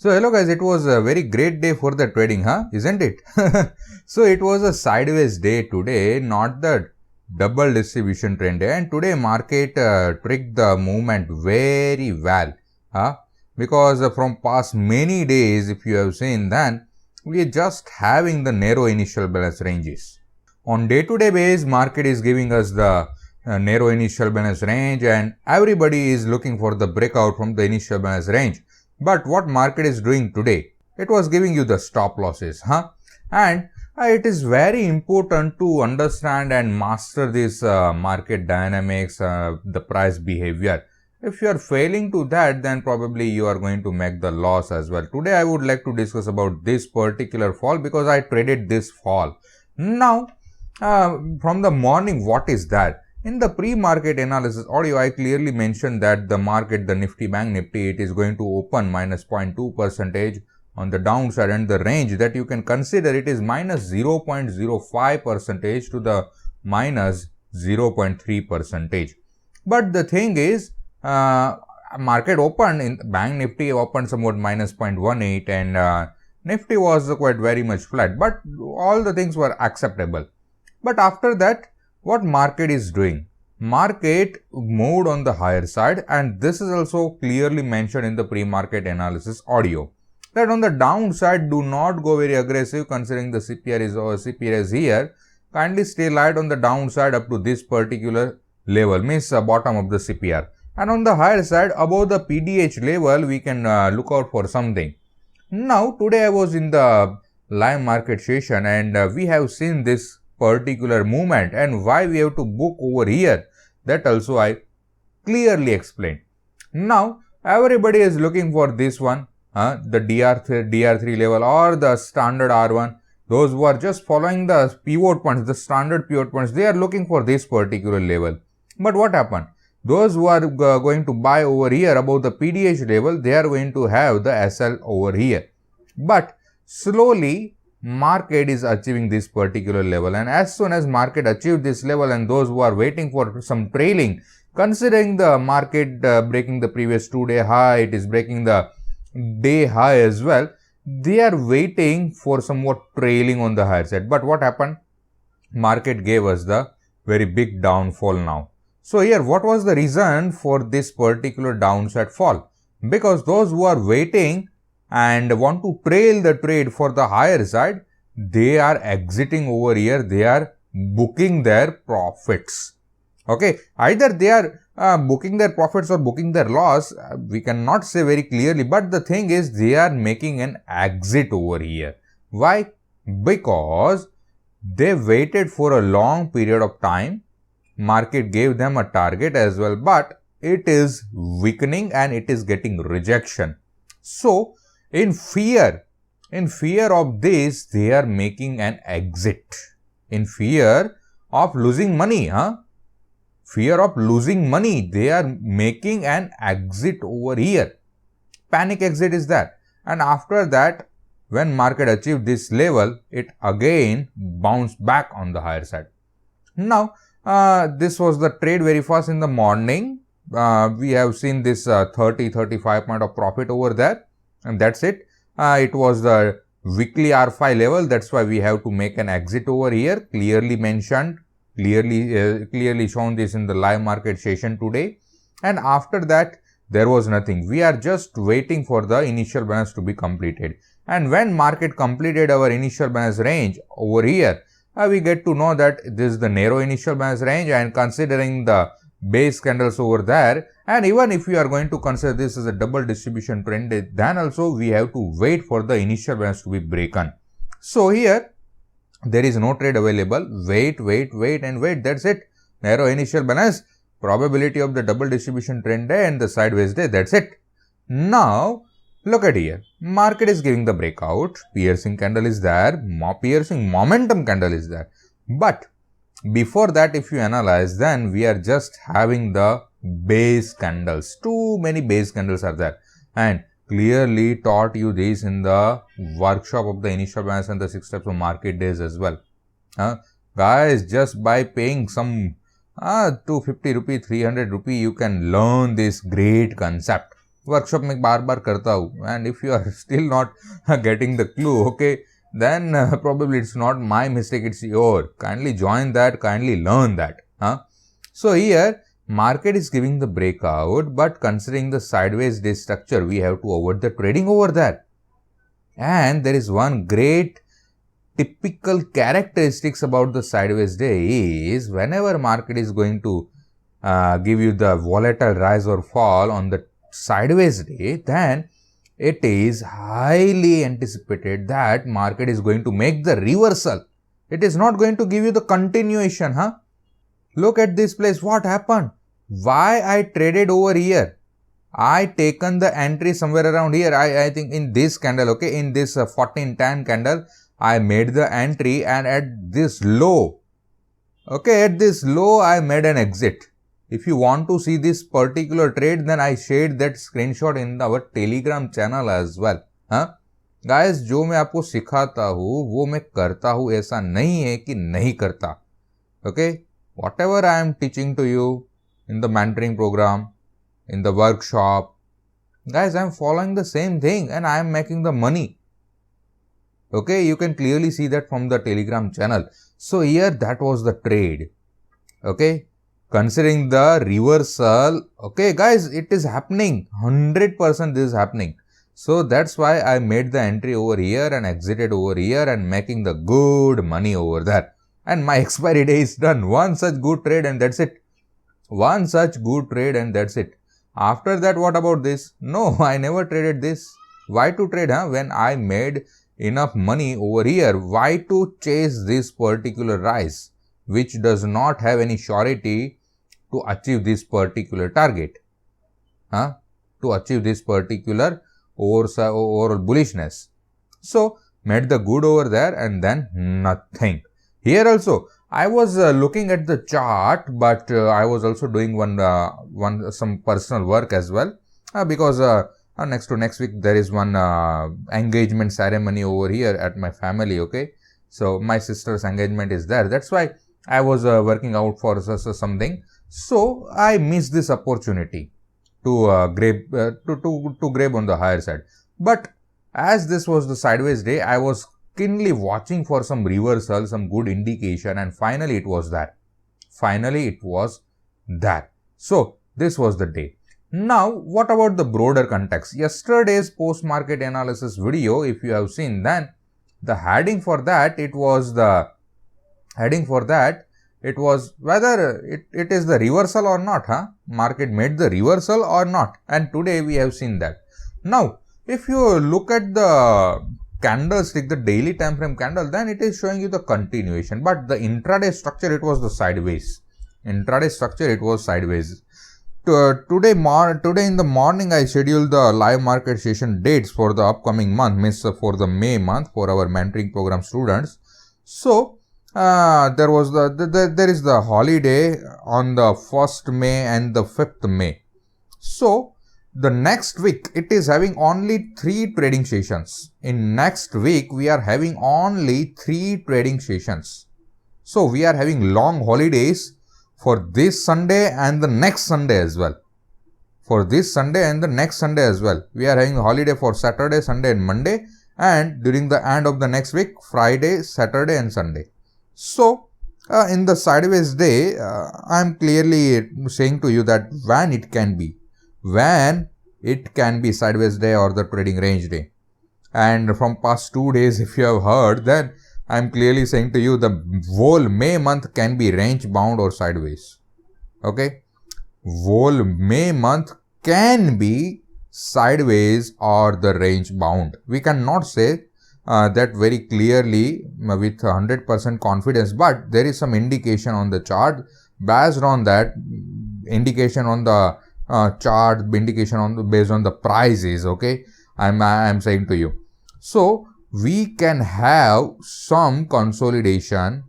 So hello guys, it was a very great day for the trading, isn't it? So it was a sideways day today, not the double distribution trend day, and today market tricked the movement very well, because from past many days, if you have seen, then we are just having the narrow initial balance ranges. On day-to-day basis, market is giving us the narrow initial balance range, and everybody is looking for the breakout from the initial balance range. But what market is doing today, it was giving you the stop losses, and it is very important to understand and master this market dynamics, the price behavior. If you are failing to that, then probably you are going to make the loss as well. Today I would like to discuss about this particular fall because I traded this fall. Now, from the morning, what is that? In the pre-market analysis audio, I clearly mentioned that the market, the Nifty Bank Nifty, it is going to open minus 0.2% on the downside, and the range that you can consider it is minus 0.05% to the minus 0.3%. But the thing is, market opened in Bank Nifty opened somewhat minus 0.18 and Nifty was quite very much flat, but all the things were acceptable. But after that, what market is doing? Market moved on the higher side, and this is also clearly mentioned in the pre-market analysis audio. That on the downside, do not go very aggressive considering the CPR is here. Kindly stay light on the downside up to this particular level, means bottom of the CPR. And on the higher side, above the PDH level, we can look out for something. Now, today I was in the live market session and we have seen this particular movement, and why we have to book over here, that also I clearly explained. Now everybody is looking for this one, the DR3 level or the standard R1. Those who are just following the pivot points, the standard pivot points, they are looking for this particular level. But what happened? Those who are going to buy over here above the PDH level, they are going to have the SL over here. But slowly market is achieving this particular level, and as soon as market achieve this level, and those who are waiting for some trailing, considering the market breaking the previous 2-day high, it is breaking the day high as well, they are waiting for somewhat trailing on the higher side. But what happened? Market gave us the very big downfall now. So here, what was the reason for this particular downside fall? Because those who are waiting and want to trail the trade for the higher side, they are exiting over here, they are booking their profits. Okay, either they are booking their profits or booking their loss, we cannot say very clearly, but the thing is they are making an exit over here. Why? Because they waited for a long period of time, market gave them a target as well, but it is weakening and it is getting rejection. So in fear of this, they are making an exit. In fear of losing money, fear of losing money, they are making an exit over here. Panic exit is that. And after that, when market achieved this level, it again bounced back on the higher side. Now, this was the trade very fast in the morning. We have seen this 30-35 point of profit over there, and that's it. It was the weekly R5 level, that's why we have to make an exit over here, clearly mentioned, clearly shown this in the live market session today. And after that, there was nothing. We are just waiting for the initial balance to be completed. And when market completed our initial balance range over here, we get to know that this is the narrow initial balance range, and considering the base candles over there, and even if we are going to consider this as a double distribution trend, then also we have to wait for the initial balance to be broken. So here there is no trade available. Wait and wait. That's it. Narrow initial balance, probability of the double distribution trend day and the sideways day. That's it. Now look at here. Market is giving the breakout. Piercing candle is there. Piercing momentum candle is there. But before that, if you analyze, then we are just having the base candles. Too many base candles are there, and clearly taught you this in the workshop of the initial balance and the 6 steps of market days as well. Guys, just by paying some 250 rupee, 300 rupee, you can learn this great concept. Workshop में बार बार करता हूँ, and if you are still not getting the clue, okay, then probably it's not my mistake, it's your. Kindly join that, kindly learn that. So here market is giving the breakout, but considering the sideways day structure, we have to avoid the trading over that. And there is one great typical characteristics about the sideways day is whenever market is going to give you the volatile rise or fall on the sideways day, then it is highly anticipated that market is going to make the reversal. It is not going to give you the continuation. Look at this place. What happened? Why I traded over here? I taken the entry somewhere around here. I think in this candle, okay, in this 1410 candle, I made the entry, and at this low, okay, at this low, I made an exit. If you want to see this particular trade, then I shared that screenshot in our Telegram channel as well. Guys, जो मैं आपको सिखाता हूँ, वो मैं करता हूँ, ऐसा नहीं है कि नहीं करता. Okay, whatever I am teaching to you in the mentoring program, in the workshop, guys, I am following the same thing and I am making the money. Okay, you can clearly see that from the Telegram channel. So here that was the trade. Okay, considering the reversal, okay guys, it is happening, 100% this is happening. So that's why I made the entry over here and exited over here and making the good money over there. And my expiry day is done. One such good trade and that's it. One such good trade and that's it. After that, what about this? No, I never traded this. Why to trade, when I made enough money over here? Why to chase this particular rise, which does not have any surety to achieve this particular target? To achieve this particular or bullishness. So, made the good over there and then nothing. Here also, I was looking at the chart, but I was also doing some personal work as well, because next week there is one engagement ceremony over here at my family. Okay, so my sister's engagement is there. That's why I was working out for something. So I missed this opportunity to grab on the higher side. But as this was the sideways day, I was keenly watching for some reversal, some good indication, and finally it was that. So this was the day. Now, what about the broader context? Yesterday's post-market analysis video, if you have seen, then the heading for that, it was whether it is the reversal or not. Market made the reversal or not, and today we have seen that. Now, if you look at the candlestick, the daily time frame candle, then it is showing you the continuation, but the intraday structure, it was the sideways. Today in the morning, I scheduled the live market session dates for the upcoming month, means for the May month for our mentoring program students. So there is the holiday on the 1st May and the 5th May. So the next week, it is having only 3 trading sessions. In next week, we are having only 3 trading sessions. So we are having long holidays for this Sunday and the next Sunday as well. We are having a holiday for Saturday, Sunday and Monday, and during the end of the next week, Friday, Saturday and Sunday. So in the sideways day, I am clearly saying to you that when it can be sideways day or the trading range day. And from past 2 days, if you have heard, then I am clearly saying to you the whole May month can be range bound or sideways. Okay, whole May month can be sideways or the range bound. We cannot say that very clearly with 100% confidence, but there is some indication on the chart. Based on that indication on the chart, indication based on the prices, okay, I'm saying to you. So we can have some consolidation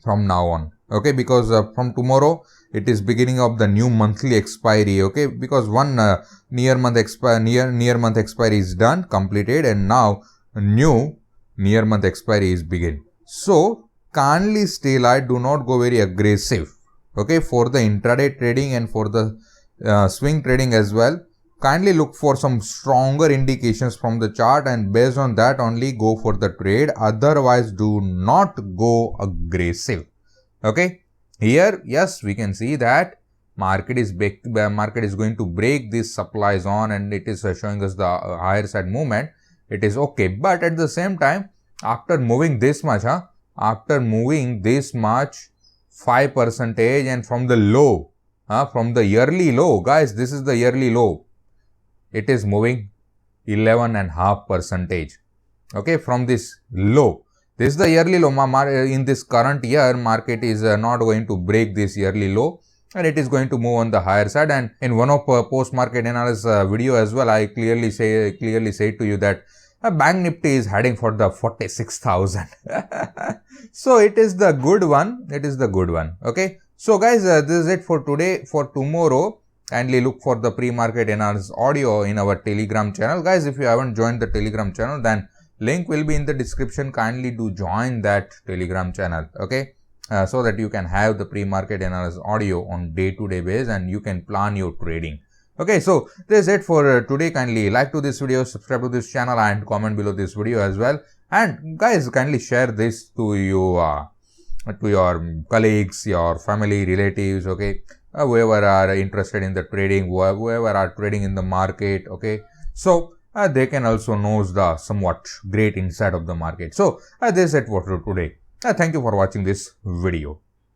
from now on, okay, because from tomorrow it is beginning of the new monthly expiry, okay, because one near month expiry is done, completed, and now new near month expiry is begin. So kindly stay light, do not go very aggressive, okay, for the intraday trading and for the swing trading as well. kindly look for some stronger indications from the chart and based on that only go for the trade. Otherwise, do not go aggressive. Okay. Here, yes, we can see that market is going to break this supply zone and it is showing us the higher side movement. It is okay. But at the same time, after moving this much, 5% and from the low, from the yearly low, guys, this is the yearly low. It is moving 11.5%. Okay, from this low. This is the yearly low. In this current year, market is not going to break this yearly low and it is going to move on the higher side. And in one of post-market analysis video as well, I clearly say to you that Bank Nifty is heading for the 46,000. So it is the good one. It is the good one. Okay. So guys, this is it for today. For tomorrow, kindly look for the pre-market analysis audio in our Telegram channel. Guys, if you haven't joined the Telegram channel, then link will be in the description. Kindly do join that Telegram channel. Okay. So that you can have the pre-market analysis audio on day-to-day basis and you can plan your trading. Okay, so this is it for today. Kindly like to this video, subscribe to this channel and comment below this video as well. And guys, kindly share this to your colleagues, your family, relatives, okay, whoever are interested in the trading, whoever are trading in the market, okay. So they can also know the somewhat great insight of the market. So this is it for today. Thank you for watching this video.